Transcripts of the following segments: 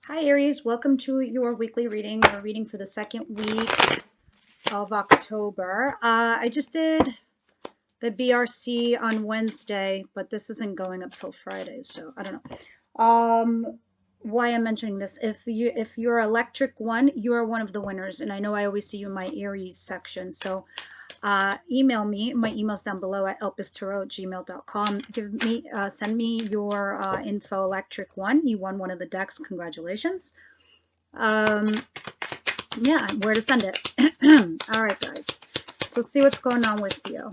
Hi Aries, welcome to your weekly reading. We're reading for the second week of October. I just did the BRC on Wednesday, but this isn't going up till Friday, so I don't know. Why I'm mentioning this, if you're electric one, you are one of the winners, and I know I always see you in my Aries section, so email me. My email's down below at elpistarot@gmail.com. Send me your info. Electric one, you won one of the decks. Congratulations. Yeah, where to send it. All right, guys. So let's see what's going on with you.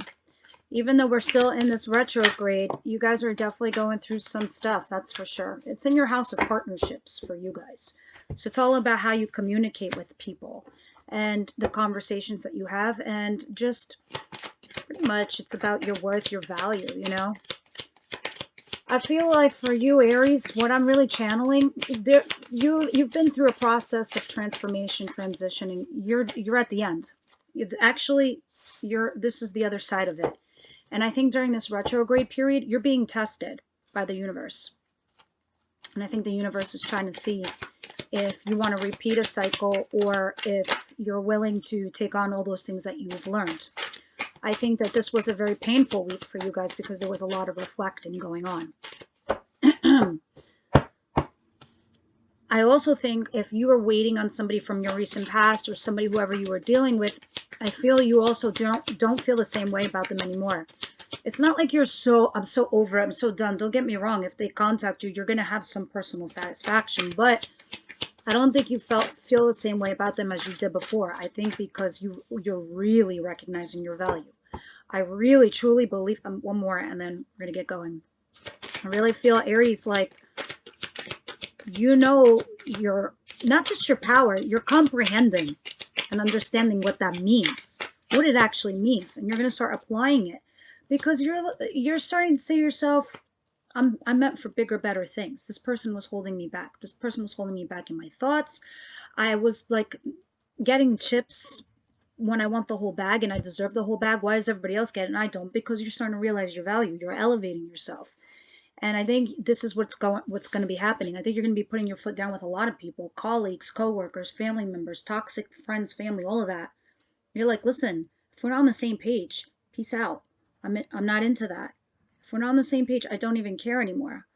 Even though we're still in this retrograde, you guys are definitely going through some stuff, that's for sure. It's in your house of partnerships for you guys. So it's all about how you communicate with people and the conversations that you have, and just pretty much it's about your worth, your value, you know? I feel like for you, Aries, what I'm really channeling, you've been through a process of transformation, transitioning. You're at the end. Actually, this is the other side of it. And I think during this retrograde period, you're being tested by the universe. And I think the universe is trying to see if you want to repeat a cycle or if you're willing to take on all those things that you've learned. I think that this was a very painful week for you guys because there was a lot of reflecting going on. I also think if you were waiting on somebody from your recent past or somebody, whoever you were dealing with, I feel you also don't feel the same way about them anymore. It's not like I'm so over it, I'm so done. Don't get me wrong. If they contact you, you're going to have some personal satisfaction, but I don't think you feel the same way about them as you did before. I think because you're really recognizing your value. I really, truly believe, one more and then we're going to get going. I really feel, Aries, like, you know, not just your power, you're comprehending and understanding what that means, what it actually means, and you're going to start applying it because you're starting to say to yourself, I'm meant for bigger, better things. This person was holding me back. This person was holding me back in my thoughts. I was like getting chips when I want the whole bag and I deserve the whole bag. Why does everybody else get it and I don't? Because you're starting to realize your value. You're elevating yourself. And I think this is what's going to be happening. I think you're going to be putting your foot down with a lot of people, colleagues, coworkers, family members, toxic friends, family, all of that. You're like, listen, if we're not on the same page, peace out. I'm not into that. If we're not on the same page, I don't even care anymore.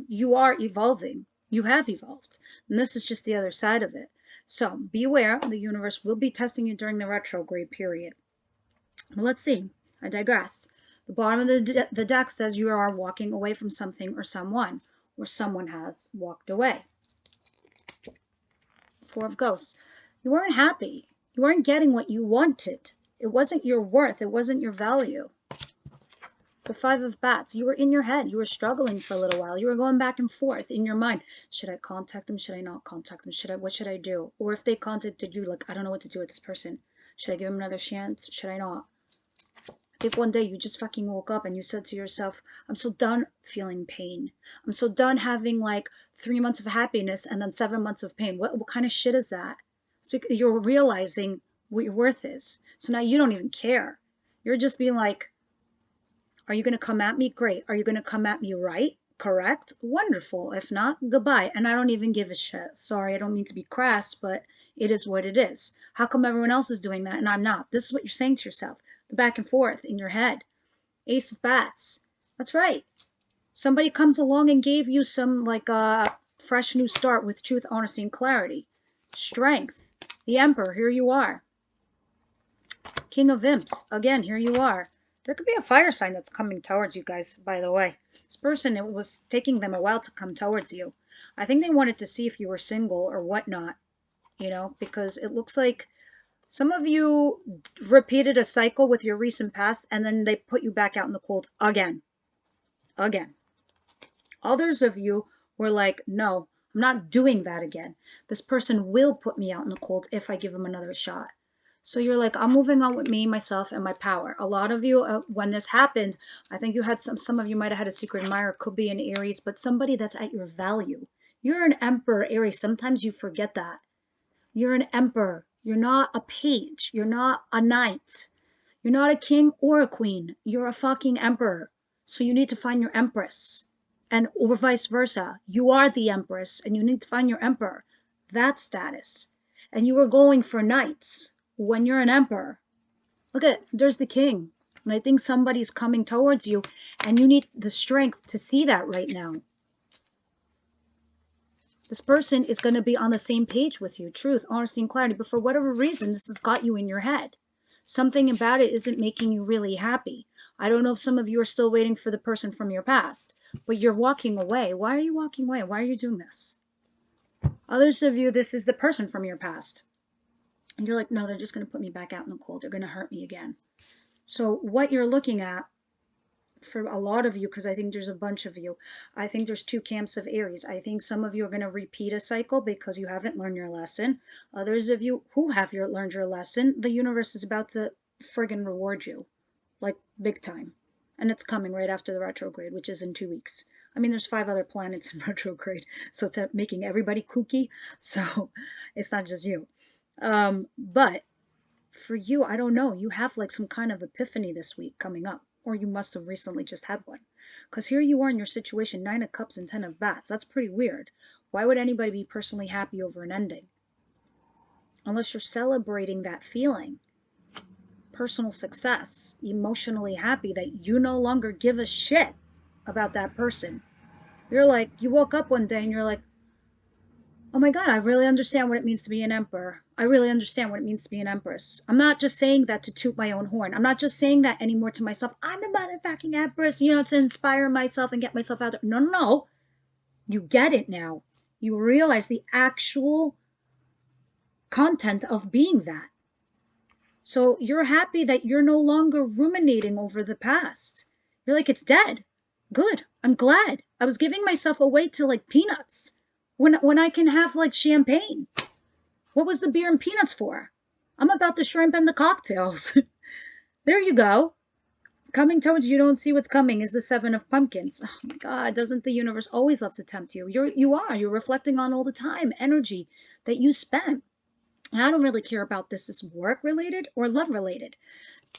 You are evolving. You have evolved. And this is just the other side of it. So be aware, the universe will be testing you during the retrograde period. But let's see. I digress. The bottom of the deck says you are walking away from something or someone has walked away. Four of Ghosts. You weren't happy. You weren't getting what you wanted. It wasn't your worth. It wasn't your value. The Five of Bats. You were in your head. You were struggling for a little while. You were going back and forth in your mind. Should I contact them? Should I not contact them? What should I do? Or if they contacted you, like, I don't know what to do with this person. Should I give them another chance? Should I not? I think one day you just fucking woke up and you said to yourself, I'm so done feeling pain. I'm so done having like 3 months of happiness and then 7 months of pain. What kind of shit is that? It's because you're realizing what your worth is. So now you don't even care. You're just being like, are you going to come at me? Great. Are you going to come at me right? Correct? Wonderful. If not, goodbye. And I don't even give a shit. Sorry, I don't mean to be crass, but it is what it is. How come everyone else is doing that and I'm not? This is what you're saying to yourself. The back and forth in your head. Ace of Bats. That's right. Somebody comes along and gave you some like fresh new start with truth, honesty, and clarity. Strength. The Emperor. Here you are. King of Imps. Again, here you are. There could be a fire sign that's coming towards you guys, by the way. This person, it was taking them a while to come towards you. I think they wanted to see if you were single or whatnot, you know, because it looks like some of you repeated a cycle with your recent past and then they put you back out in the cold again. Again. Others of you were like, no, I'm not doing that again. This person will put me out in the cold if I give them another shot. So you're like, I'm moving on with me, myself, and my power. A lot of you, when this happened, I think you had some of you might have had a secret admirer, could be an Aries, but somebody that's at your value. You're an Emperor, Aries. Sometimes you forget that. You're an Emperor. You're not a page. You're not a knight. You're not a king or a queen. You're a fucking emperor. So you need to find your empress. and or vice versa. You are the Empress and you need to find your Emperor. That status. And you were going for knights when you're an Emperor. Look at, there's the King. And I think somebody's coming towards you and you need the strength to see that right now. This person is going to be on the same page with you. Truth, honesty, and clarity. But for whatever reason, this has got you in your head. Something about it isn't making you really happy. I don't know if some of you are still waiting for the person from your past, but you're walking away. Why are you walking away? Why are you doing this? Others of you, this is the person from your past. And you're like, no, they're just going to put me back out in the cold. They're going to hurt me again. So what you're looking at, for a lot of you, because I think there's a bunch of you, I think there's two camps of Aries. I think some of you are going to repeat a cycle because you haven't learned your lesson. Others of you who have learned your lesson, the universe is about to friggin' reward you, like big time. And it's coming right after the retrograde, which is in 2 weeks. I mean, there's 5 other planets in retrograde, so it's making everybody kooky. So it's not just you. But for you, I don't know, you have like some kind of epiphany this week coming up. Or you must have recently just had one. Because here you are in your situation, 9 of Cups and 10 of Bats. That's pretty weird. Why would anybody be personally happy over an ending? Unless you're celebrating that feeling. Personal success. Emotionally happy that you no longer give a shit about that person. You're like, you woke up one day and you're like, oh my God, I really understand what it means to be an emperor. I really understand what it means to be an empress. I'm not just saying that to toot my own horn. I'm not just saying that anymore to myself. I'm the motherfucking empress, you know, to inspire myself and get myself out there. No, no, no. You get it now. You realize the actual content of being that. So you're happy that you're no longer ruminating over the past. You're like, it's dead. Good. I'm glad. I was giving myself away to like peanuts when I can have like champagne. What was the beer and peanuts for? I'm about the shrimp and the cocktails. There you go. Coming towards you, don't see what's coming, is the 7 of Pumpkins. Oh my God, doesn't the universe always love to tempt you? You're reflecting on all the time, energy that you spent. And I don't really care about this as work related or love related.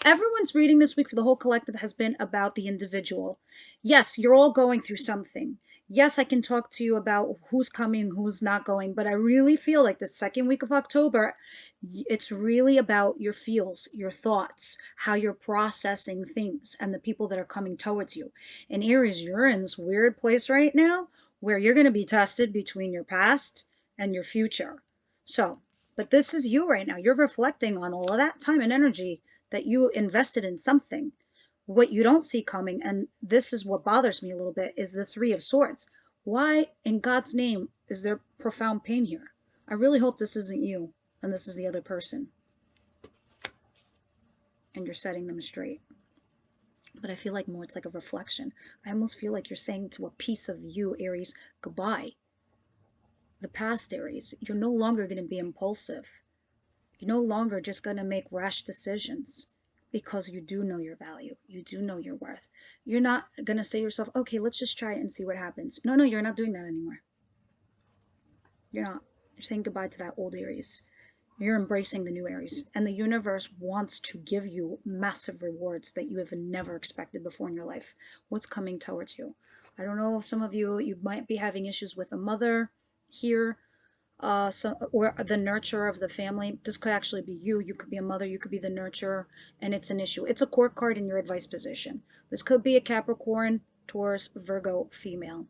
Everyone's reading this week for the whole collective has been about the individual. Yes, you're all going through something. Yes, I can talk to you about who's coming, who's not going, but I really feel like the second week of October, it's really about your feels, your thoughts, how you're processing things, and the people that are coming towards you. And Aries, you're in this weird place right now where you're going to be tested between your past and your future. So, but this is you right now. You're reflecting on all of that time and energy that you invested in something. What you don't see coming, and this is what bothers me a little bit, is the 3 of Swords. Why in God's name is there profound pain here? I really hope this isn't you and this is the other person. And you're setting them straight. But I feel like more it's like a reflection. I almost feel like you're saying to a piece of you, Aries, goodbye. The past, Aries, you're no longer going to be impulsive. You're no longer just going to make rash decisions. Because you do know your value. You do know your worth. You're not going to say to yourself, okay, let's just try it and see what happens. No, you're not doing that anymore. You're not. You're saying goodbye to that old Aries. You're embracing the new Aries. And the universe wants to give you massive rewards that you have never expected before in your life. What's coming towards you? I don't know if some of you might be having issues with a mother here. Or the nurturer of the family. This could actually be you. You could be a mother. You could be the nurturer, and it's an issue. It's a court card in your advice position. This could be a Capricorn, Taurus, Virgo female.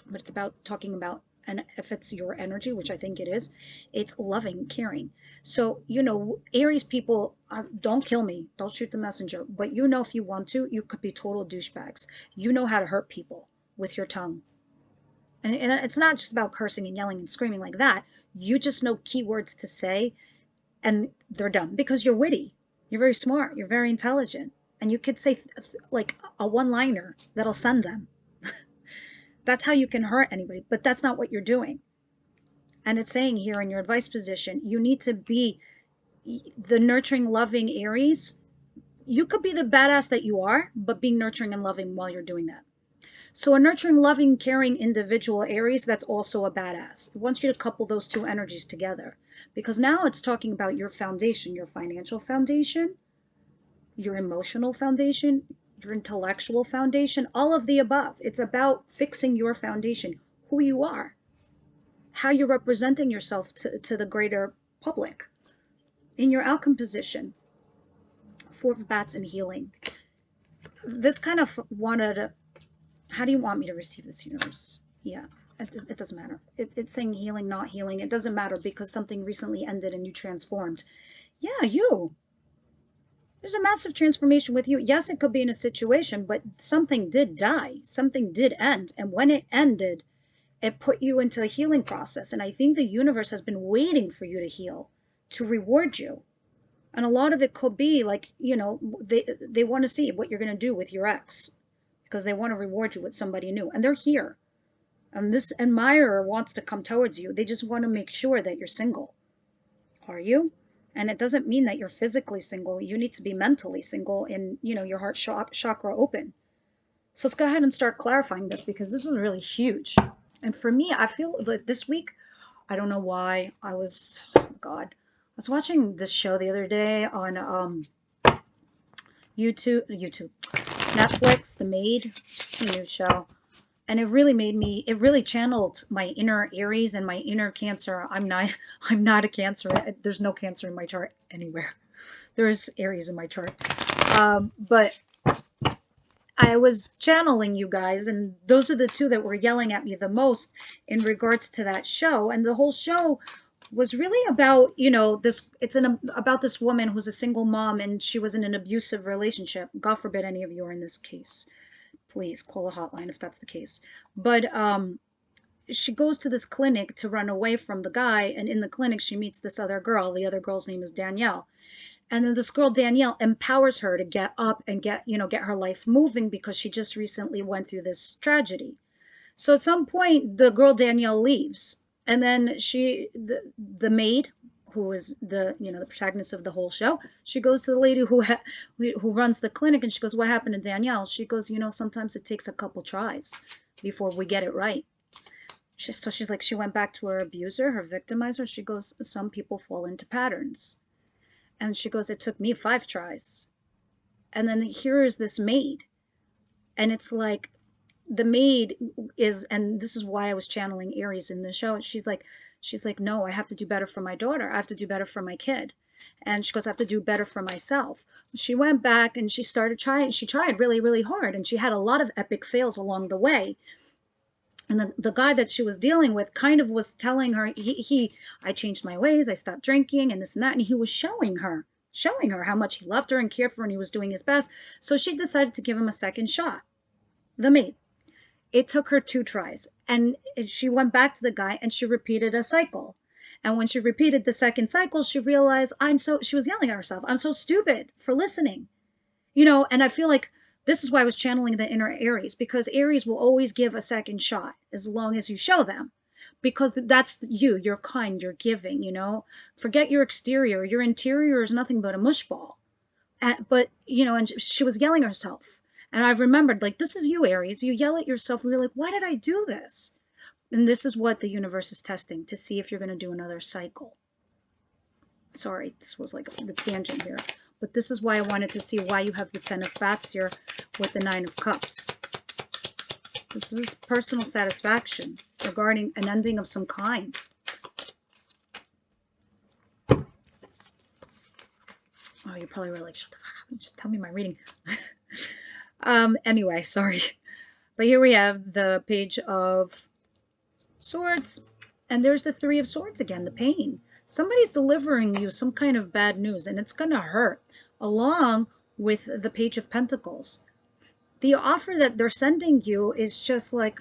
But it's about talking about, and if it's your energy, which I think it is, it's loving, caring. So, you know, Aries people, don't kill me. Don't shoot the messenger. But you know if you want to, you could be total douchebags. You know how to hurt people with your tongue. And it's not just about cursing and yelling and screaming like that. You just know keywords to say, and they're done. Because you're witty. You're very smart. You're very intelligent. And you could say, like, a one-liner that'll send them. That's how you can hurt anybody. But that's not what you're doing. And it's saying here in your advice position, you need to be the nurturing, loving Aries. You could be the badass that you are, but being nurturing and loving while you're doing that. So a nurturing, loving, caring individual, Aries, that's also a badass. It wants you to couple those two energies together. Because now it's talking about your foundation, your financial foundation, your emotional foundation, your intellectual foundation, all of the above. It's about fixing your foundation, who you are, how you're representing yourself to the greater public in your outcome position. Four of Bats and healing. This kind of wanted, how do you want me to receive this, universe? Yeah, it doesn't matter. It's saying healing, not healing. It doesn't matter because something recently ended and you transformed. Yeah, you. There's a massive transformation with you. Yes, it could be in a situation, but something did die. Something did end. And when it ended, it put you into a healing process. And I think the universe has been waiting for you to heal, to reward you. And a lot of it could be like, you know, they want to see what you're going to do with your ex because they want to reward you with somebody new. And they're here. And this admirer wants to come towards you. They just want to make sure that you're single. Are you? And it doesn't mean that you're physically single. You need to be mentally single and, you know, your heart chakra open. So let's go ahead and start clarifying this because this was really huge. And for me, I feel that this week, I don't know why, oh God, I was watching this show the other day on Netflix, The Maid, a new show. And it really channeled my inner Aries and my inner Cancer. I'm not a Cancer. There's no Cancer in my chart anywhere. There's Aries in my chart. But I was channeling you guys, and those are the two that were yelling at me the most in regards to that show. And the whole show was really about, you know, about this woman who's a single mom, and she was in an abusive relationship. God forbid any of you are in this case. Please call a hotline if that's the case. But she goes to this clinic to run away from the guy, and in the clinic she meets this other girl. The other girl's name is Danielle. And then this girl, Danielle, empowers her to get up and get her life moving because she just recently went through this tragedy. So at some point, the girl, Danielle, leaves. And then the maid, who is the protagonist of the whole show, she goes to the lady who runs the clinic, and she goes, what happened to Danielle? She goes, sometimes it takes a couple tries before we get it right. She's like, she went back to her abuser, her victimizer. She goes, some people fall into patterns. And she goes, it took me 5 tries. And then here is this maid. And it's like, the maid is, and this is why I was channeling Aries in the show. She's like, no, I have to do better for my daughter. I have to do better for my kid. And she goes, I have to do better for myself. She went back and she started trying. She tried really, really hard. And she had a lot of epic fails along the way. And the guy that she was dealing with kind of was telling her, I changed my ways, I stopped drinking and this and that. And he was showing her how much he loved her and cared for her and he was doing his best. So she decided to give him a second shot. The maid. It took her 2 tries. And she went back to the guy and she repeated a cycle. And when she repeated the second cycle, she realized, she was yelling at herself, I'm so stupid for listening. And I feel like this is why I was channeling the inner Aries, because Aries will always give a second shot as long as you show them, because that's you. You're kind, you're giving, Forget your exterior. Your interior is nothing but a mushball. But and she was yelling at herself. And I remembered, like, this is you, Aries. You yell at yourself and you're like, why did I do this? And this is what the universe is testing to see if you're going to do another cycle. Sorry, this was like the tangent here. But this is why I wanted to see why you have the 10 of Bats here with the 9 of Cups. This is personal satisfaction regarding an ending of some kind. Oh, you probably were like, shut the fuck up. Just tell me my reading. Anyway, sorry. But here we have the Page of Swords. And there's the 3 of Swords again, the pain. Somebody's delivering you some kind of bad news, and it's going to hurt, along with the Page of Pentacles. The offer that they're sending you is just like,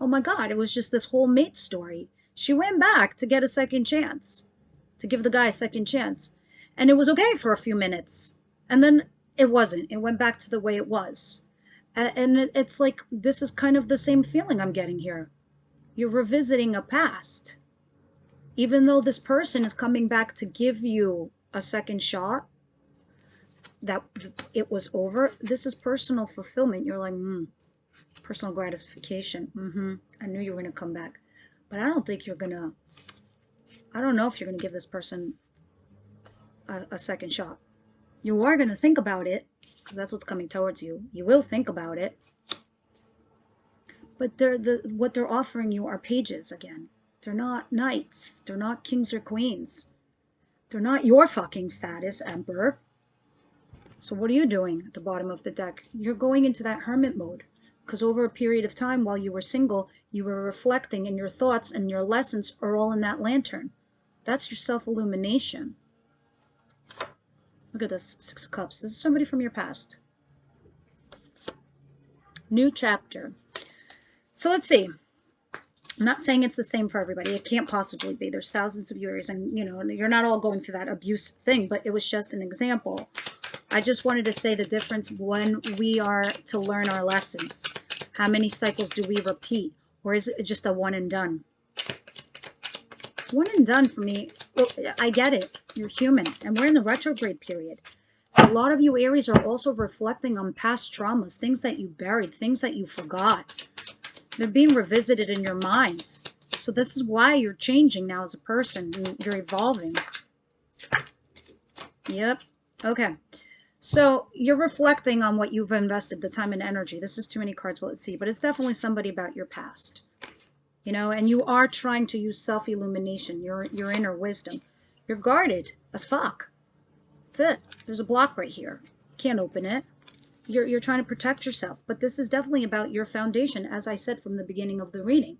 oh my God, it was just this whole mate story. She went back to get a second chance, to give the guy a second chance. And it was okay for a few minutes. And then it wasn't. It went back to the way it was. And it's like, this is kind of the same feeling I'm getting here. You're revisiting a past. Even though this person is coming back to give you a second shot, that it was over, this is personal fulfillment. You're like, personal gratification. I knew you were going to come back. But I don't think you're going to, I don't know if you're going to give this person a second shot. You are going to think about it. because that's what's coming towards you. You will think about it. But what they're offering you are pages again. They're not knights. They're not kings or queens. They're not your fucking status, Emperor. So what are you doing at the bottom of the deck? You're going into that hermit mode. Because over a period of time while you were single, you were reflecting, and your thoughts and your lessons are all in that lantern. That's your self-illumination. Look at this, Six of Cups. This is somebody from your past. New chapter. So let's see. I'm not saying it's the same for everybody. It can't possibly be. There's thousands of you Aries, and you know, you're not all going through that abuse thing, but it was just an example. I just wanted to say the difference when we are to learn our lessons. How many cycles do we repeat? Or is it just a one and done? One and done for me. Look, I get it. You're human, and we're in the retrograde period. So a lot of you Aries are also reflecting on past traumas, things that you buried, things that you forgot. They're being revisited in your mind. So this is why you're changing now as a person. You're evolving. Yep. Okay. So you're reflecting on what you've invested, the time and energy. This is too many cards, but let's see. But it's definitely somebody about your past. You know, and you are trying to use self-illumination, your inner wisdom. You're guarded as fuck. That's it. There's a block right here. Can't open it. You're trying to protect yourself. But this is definitely about your foundation, as I said from the beginning of the reading.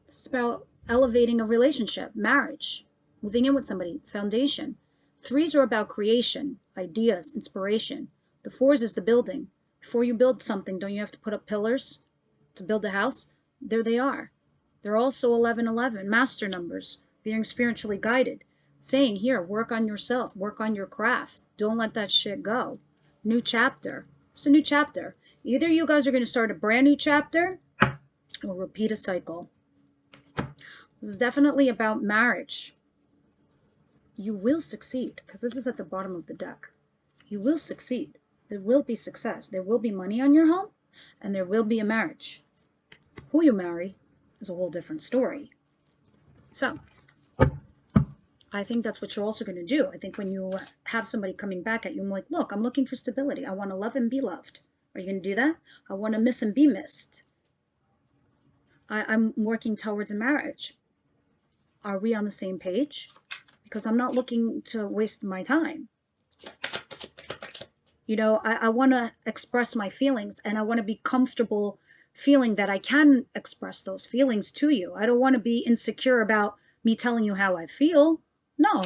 It's about elevating a relationship, marriage, moving in with somebody, foundation. Threes are about creation, ideas, inspiration. The fours is the building. Before you build something, don't you have to put up pillars to build a house? There they are. They're also 1111, master numbers, being spiritually guided. Saying here, work on yourself, work on your craft. Don't let that shit go. New chapter. It's a new chapter. Either you guys are going to start a brand new chapter or repeat a cycle. This is definitely about marriage. You will succeed, because this is at the bottom of the deck. You will succeed. There will be success. There will be money on your home, and there will be a marriage. Who you marry is a whole different story. So, I think that's what you're also going to do. I think when you have somebody coming back at you, I'm like, look, I'm looking for stability. I want to love and be loved. Are you going to do that? I want to miss and be missed. I'm working towards a marriage. Are we on the same page? Because I'm not looking to waste my time. You know, I want to express my feelings, and I want to be comfortable feeling that I can express those feelings to you. I don't want to be insecure about me telling you how I feel. No,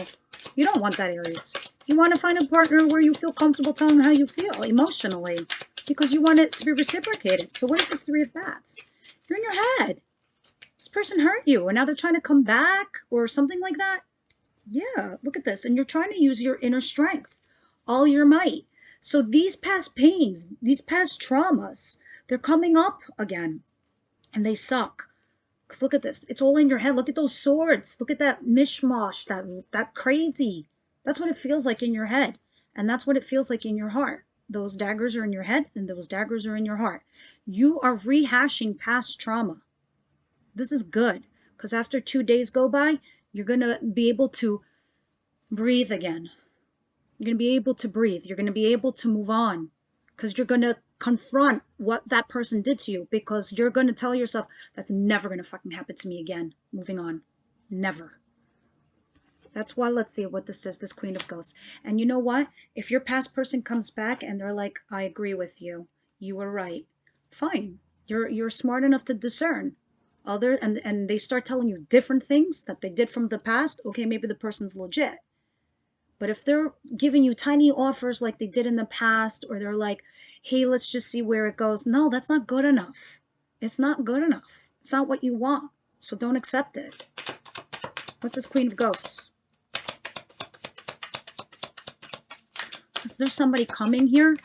you don't want that, Aries. You want to find a partner where you feel comfortable telling them how you feel emotionally, because you want it to be reciprocated. So what is this Three of Bats? You're in your head. This person hurt you, and now they're trying to come back or something like that. Yeah, look at this. And you're trying to use your inner strength, all your might. So these past pains, these past traumas, they're coming up again, and they suck. Because look at this. It's all in your head. Look at those swords. Look at that mishmash, that crazy. That's what it feels like in your head. And that's what it feels like in your heart. Those daggers are in your head, and those daggers are in your heart. You are rehashing past trauma. This is good, because after 2 days go by, you're going to be able to breathe again. You're going to be able to breathe. You're going to be able to move on, because you're going to confront what that person did to you, because you're going to tell yourself, that's never going to fucking happen to me again. Moving on. Never. That's why, let's see what this is, this Queen of Ghosts. And you know what? If your past person comes back and they're like, I agree with you. You were right. Fine. You're smart enough to discern. And they start telling you different things that they did from the past, okay, maybe the person's legit. But if they're giving you tiny offers like they did in the past, or they're like, hey, let's just see where it goes. No, that's not good enough. It's not good enough. It's not what you want. So don't accept it. What's this Queen of Ghosts? Is there somebody coming here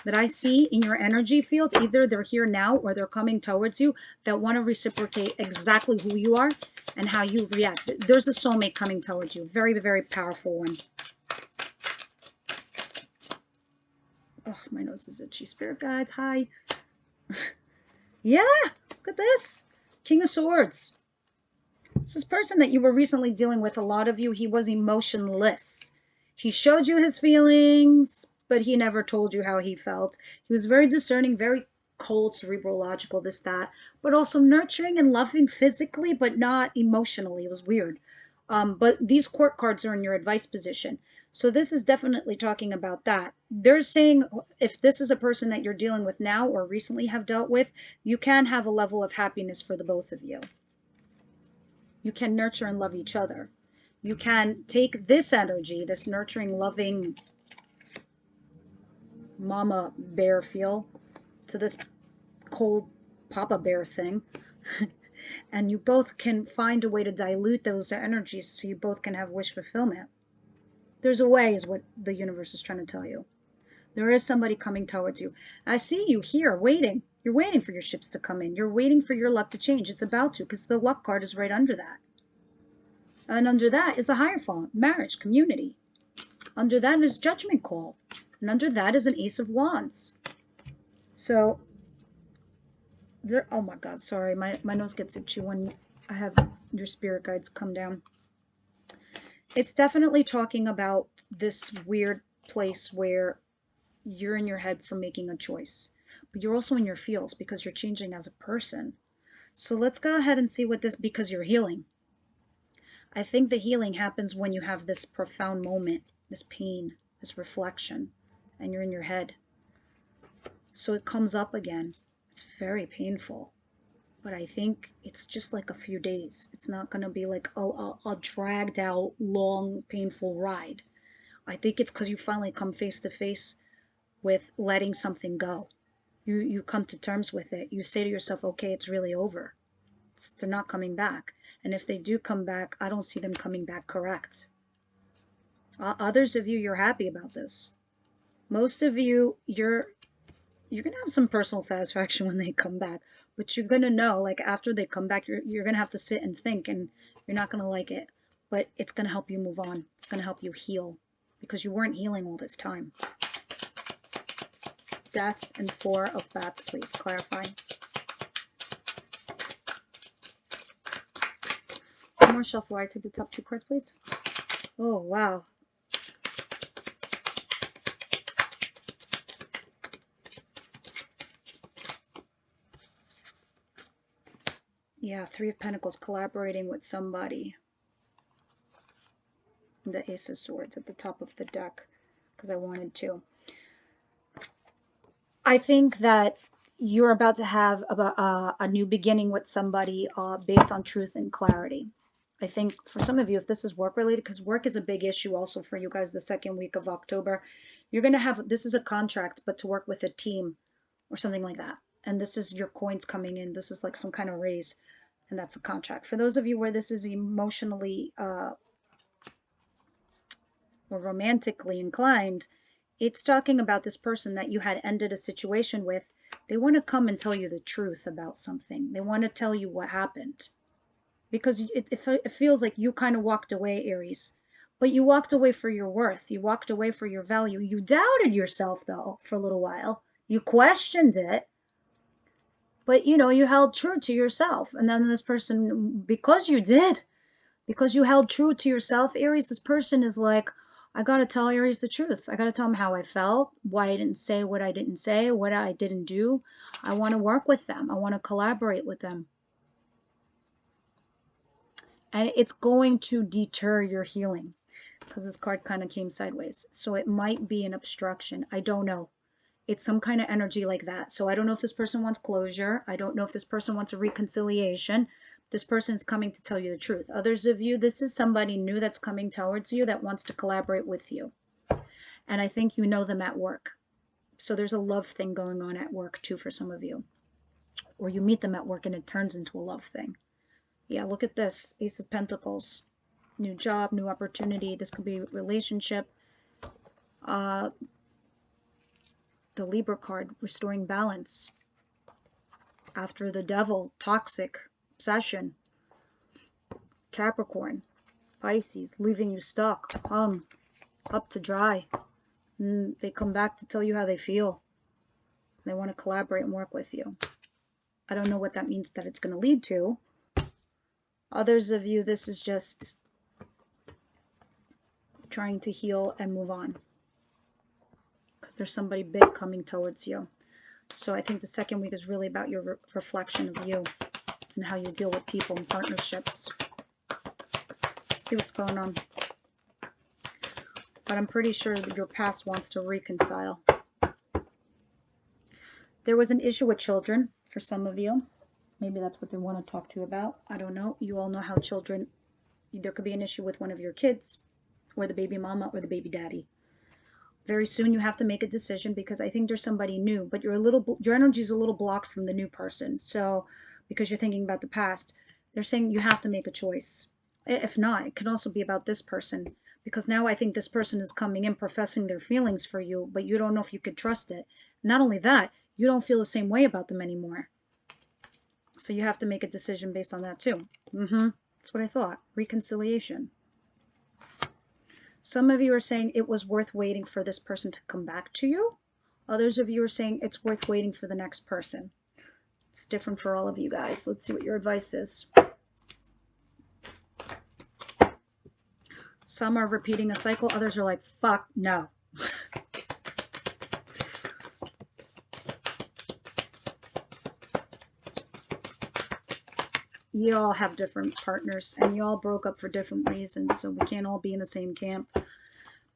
that I see in your energy field? Either they're here now or they're coming towards you that want to reciprocate exactly who you are and how you react. There's a soulmate coming towards you. Very, very powerful one. Oh, my nose is itchy. Spirit guides, hi. Yeah, look at this. King of Swords. So this person that you were recently dealing with, a lot of you, he was emotionless. He showed you his feelings, but he never told you how he felt. He was very discerning, very cold, cerebral, logical, this, that, but also nurturing and loving physically, but not emotionally. It was weird. But these court cards are in your advice position. So this is definitely talking about that. They're saying if this is a person that you're dealing with now or recently have dealt with, you can have a level of happiness for the both of you. You can nurture and love each other. You can take this energy, this nurturing, loving mama bear feel, to this cold papa bear thing. And you both can find a way to dilute those energies so you both can have wish fulfillment. There's a way, is what the universe is trying to tell you. There is somebody coming towards you. I see you here waiting. You're waiting for your ships to come in. You're waiting for your luck to change. It's about to, because the luck card is right under that. And under that is the Hierophant, marriage, community. Under that is judgment call. And under that is an Ace of Wands. So, there, oh my God, sorry. My nose gets itchy when I have your spirit guides come down. It's definitely talking about this weird place where you're in your head for making a choice. But you're also in your feels because you're changing as a person. So let's go ahead and see what this, because you're healing. I think the healing happens when you have this profound moment, this pain, this reflection, and you're in your head. So it comes up again. It's very painful. But I think it's just like a few days. It's not going to be like a dragged out, long, painful ride. I think it's because you finally come face to face with letting something go. You come to terms with it. You say to yourself, okay, it's really over. They're not coming back. And if they do come back, I don't see them coming back correct. Others of you, you're happy about this. Most of you, you're going to have some personal satisfaction when they come back. But you're going to know, like, after they come back, you're going to have to sit and think, and you're not going to like it. But it's going to help you move on. It's going to help you heal, because you weren't healing all this time. Death and 4 of Bats, please clarify. One more shuffle. I take the top 2 cards, please. Oh, wow. Yeah, 3 of Pentacles, collaborating with somebody. The Ace of Swords at the top of the deck, because I wanted to. I think that you're about to have a new beginning with somebody based on truth and clarity. I think for some of you, if this is work related, because work is a big issue also for you guys the second week of October, you're going to have, this is a contract, but to work with a team or something like that. And this is your coins coming in. This is like some kind of raise, and that's the contract. For those of you where this is emotionally or romantically inclined, it's talking about this person that you had ended a situation with. They want to come and tell you the truth about something. They want to tell you what happened. Because it feels like you kind of walked away, Aries. But you walked away for your worth. You walked away for your value. You doubted yourself, though, for a little while. You questioned it. But, you know, you held true to yourself. And then this person, because you did, because you held true to yourself, Aries, this person is like, I got to tell Aries the truth. I got to tell him how I felt, why I didn't say what I didn't say, what I didn't do. I want to work with them. I want to collaborate with them. And it's going to deter your healing, because this card kind of came sideways. So it might be an obstruction. I don't know. It's some kind of energy like that. So I don't know if this person wants closure. I don't know if this person wants a reconciliation. This person is coming to tell you the truth. Others of you, this is somebody new that's coming towards you that wants to collaborate with you. And I think you know them at work. So there's a love thing going on at work too for some of you. Or you meet them at work and it turns into a love thing. Yeah, look at this. Ace of Pentacles. New job, new opportunity. This could be a relationship. The Libra card, restoring balance. After the Devil, toxic, obsession. Capricorn, Pisces, leaving you stuck, hung, up to dry. And they come back to tell you how they feel. They want to collaborate and work with you. I don't know what that means that it's going to lead to. Others of you, this is just trying to heal and move on. because there's somebody big coming towards you. So I think the second week is really about your reflection of you and how you deal with people and partnerships. See what's going on. But I'm pretty sure that your past wants to reconcile. There was an issue with children for some of you. Maybe that's what they want to talk to you about. I don't know. You all know how children, there could be an issue with one of your kids, or the baby mama, or the baby daddy. Very soon you have to make a decision, because I think there's somebody new, but your energy is a little blocked from the new person. So because you're thinking about the past, they're saying you have to make a choice. If not, it can also be about this person, because now I think this person is coming in professing their feelings for you, but you don't know if you could trust it. Not only that, you don't feel the same way about them anymore. So you have to make a decision based on that too. That's what I thought. Reconciliation. Some of you are saying it was worth waiting for this person to come back to you. Others of you are saying it's worth waiting for the next person. It's different for all of you guys. Let's see what your advice is. Some are repeating a cycle. Others are like, fuck no. You all have different partners, and you all broke up for different reasons, so we can't all be in the same camp.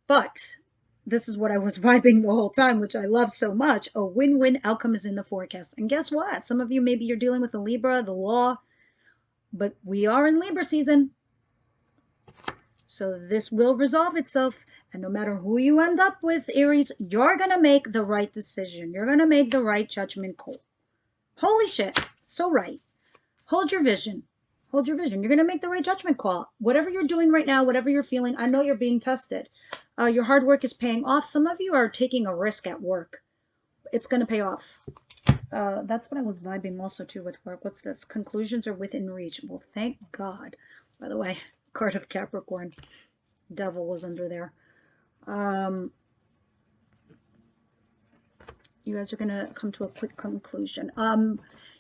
But this is what I was vibing the whole time, which I love so much. A win-win outcome is in the forecast. And guess what? Some of you, maybe you're dealing with the Libra, the law, but we are in Libra season. So this will resolve itself. And no matter who you end up with, Aries, you're going to make the right decision. You're going to make the right judgment call. Holy shit. So right. Hold your vision. Hold your vision. You're going to make the right judgment call. Whatever you're doing right now, whatever you're feeling, I know you're being tested. Your hard work is paying off. Some of you are taking a risk at work. It's going to pay off. That's what I was vibing also too with work. What's this? Conclusions are within reach. Well, thank God. By the way, card of Capricorn. Devil was under there. You guys are going to come to a quick conclusion.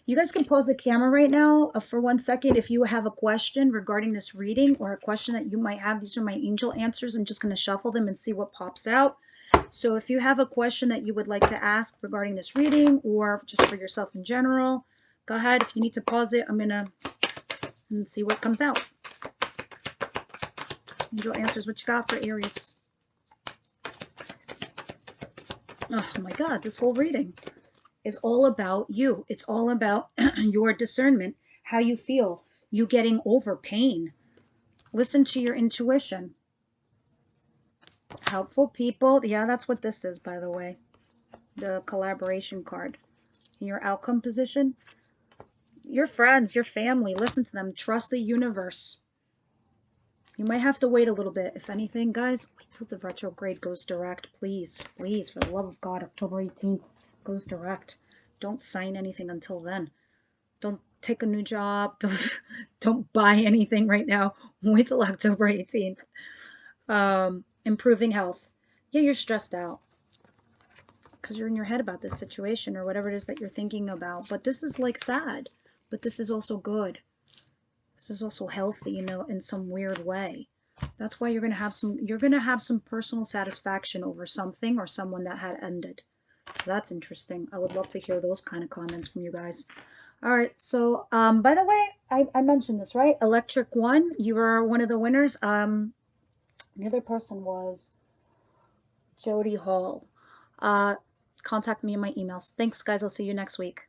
You guys can pause the camera right now for 1 second if you have a question regarding this reading, or a question that you might have. These are my angel answers. I'm just going to shuffle them and see what pops out. So if you have a question that you would like to ask regarding this reading, or just for yourself in general, go ahead. If you need to pause it, I'm going to see what comes out. Angel answers, what you got for Aries? Oh my God, this whole reading is all about you. It's all about your discernment, how you feel, you getting over pain. Listen to your intuition. Helpful people. Yeah, that's what this is, by the way. The collaboration card. In your outcome position, your friends, your family, listen to them. Trust the universe. You might have to wait a little bit. If anything, guys, wait till the retrograde goes direct. Please, please, for the love of God, October 18th goes direct. Don't sign anything until then. Don't take a new job. Don't buy anything right now. Wait till October 18th. Improving health. Yeah, you're stressed out because you're in your head about this situation or whatever it is that you're thinking about. But this is like sad. But this is also good. This is also healthy, you know, in some weird way. That's why you're gonna have some personal satisfaction over something or someone that had ended. So that's interesting. I would love to hear those kind of comments from you guys. All right, so by the way, I mentioned this, right? Electric One, you were one of the winners. The other person was Jody Hall. Contact me in my emails. Thanks, guys. I'll see you next week.